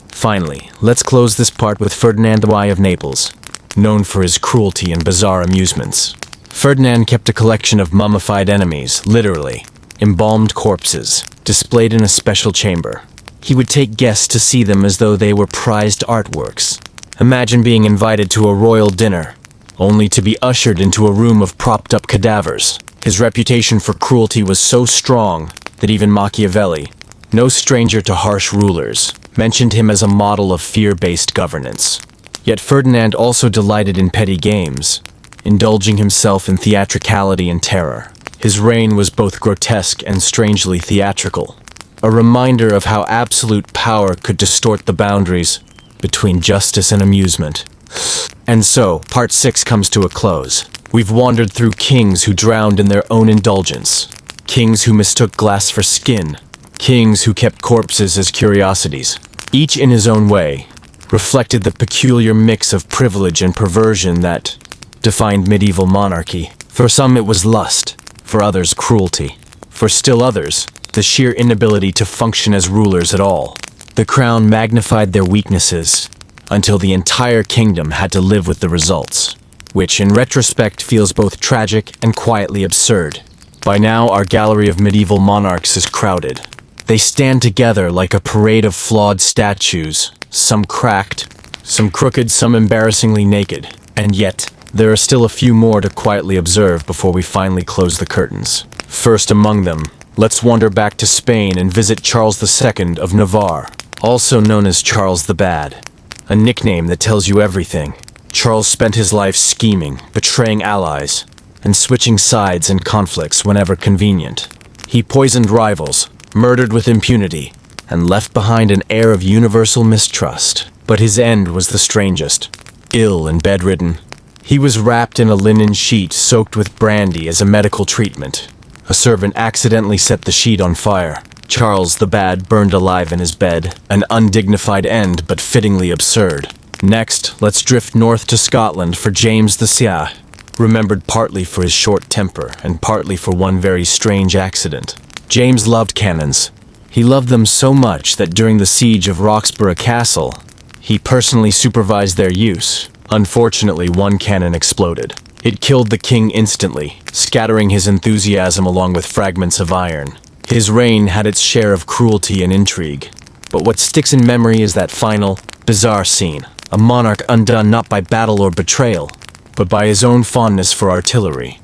Finally, let's close this part with Ferdinand I of Naples, known for his cruelty and bizarre amusements. Ferdinand kept a collection of mummified enemies, literally, embalmed corpses, displayed in a special chamber. He would take guests to see them as though they were prized artworks. Imagine being invited to a royal dinner, only to be ushered into a room of propped-up cadavers. His reputation for cruelty was so strong that even Machiavelli, no stranger to harsh rulers, mentioned him as a model of fear-based governance. Yet Ferdinand also delighted in petty games, indulging himself in theatricality and terror. His reign was both grotesque and strangely theatrical, a reminder of how absolute power could distort the boundaries between justice and amusement. And so, part 6 comes to a close. We've wandered through kings who drowned in their own indulgence, kings who mistook glass for skin, kings who kept corpses as curiosities. Each in his own way reflected the peculiar mix of privilege and perversion that defined medieval monarchy. For some it was lust, for others cruelty, for still others the sheer inability to function as rulers at all. The crown magnified their weaknesses until the entire kingdom had to live with the results, which in retrospect feels both tragic and quietly absurd. By now, our gallery of medieval monarchs is crowded. They stand together like a parade of flawed statues, some cracked, some crooked, some embarrassingly naked. And yet, there are still a few more to quietly observe before we finally close the curtains. First among them, let's wander back to Spain and visit Charles II of Navarre, also known as Charles the Bad, a nickname that tells you everything. Charles spent his life scheming, betraying allies, and switching sides in conflicts whenever convenient. He poisoned rivals, murdered with impunity, and left behind an air of universal mistrust. But his end was the strangest. Ill and bedridden, he was wrapped in a linen sheet soaked with brandy as a medical treatment. A servant accidentally set the sheet on fire. Charles the Bad burned alive in his bed, an undignified end but fittingly absurd. Next, let's drift north to Scotland for James the Sia, remembered partly for his short temper and partly for one very strange accident. James loved cannons. He loved them so much that during the siege of Roxburgh Castle, he personally supervised their use. Unfortunately, one cannon exploded. It killed the king instantly, scattering his enthusiasm along with fragments of iron. His reign had its share of cruelty and intrigue, but what sticks in memory is that final, bizarre scene. A monarch undone not by battle or betrayal, but by his own fondness for artillery.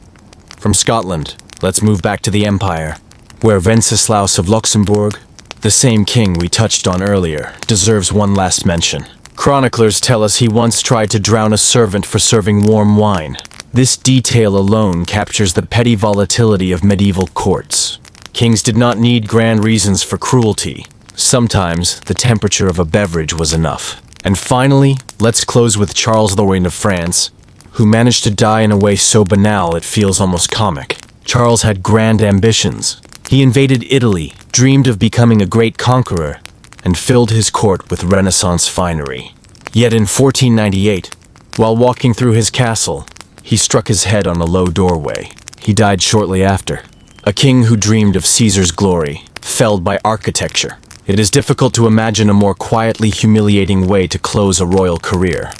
From Scotland, let's move back to the Empire, where Wenceslaus of Luxembourg, the same king we touched on earlier, deserves one last mention. Chroniclers tell us he once tried to drown a servant for serving warm wine. This detail alone captures the petty volatility of medieval courts. Kings did not need grand reasons for cruelty. Sometimes, the temperature of a beverage was enough. And finally, let's close with Charles the Reign of France, who managed to die in a way so banal it feels almost comic. Charles had grand ambitions. He invaded Italy, dreamed of becoming a great conqueror, and filled his court with Renaissance finery. Yet in 1498, while walking through his castle, he struck his head on a low doorway. He died shortly after. A king who dreamed of Caesar's glory, felled by architecture. It is difficult to imagine a more quietly humiliating way to close a royal career.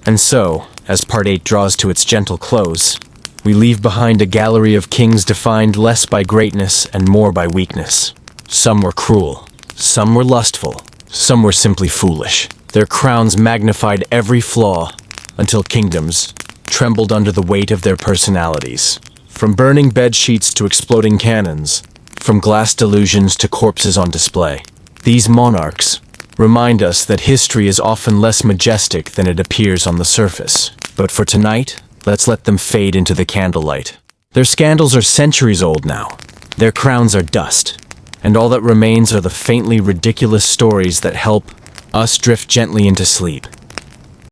And so, as Part 8 draws to its gentle close, we leave behind a gallery of kings defined less by greatness and more by weakness. Some were cruel, some were lustful, some were simply foolish. Their crowns magnified every flaw until kingdoms trembled under the weight of their personalities. From burning bed sheets to exploding cannons, from glass delusions to corpses on display, these monarchs remind us that history is often less majestic than it appears on the surface. But for tonight, let's let them fade into the candlelight. Their scandals are centuries old now. Their crowns are dust, and all that remains are the faintly ridiculous stories that help us drift gently into sleep.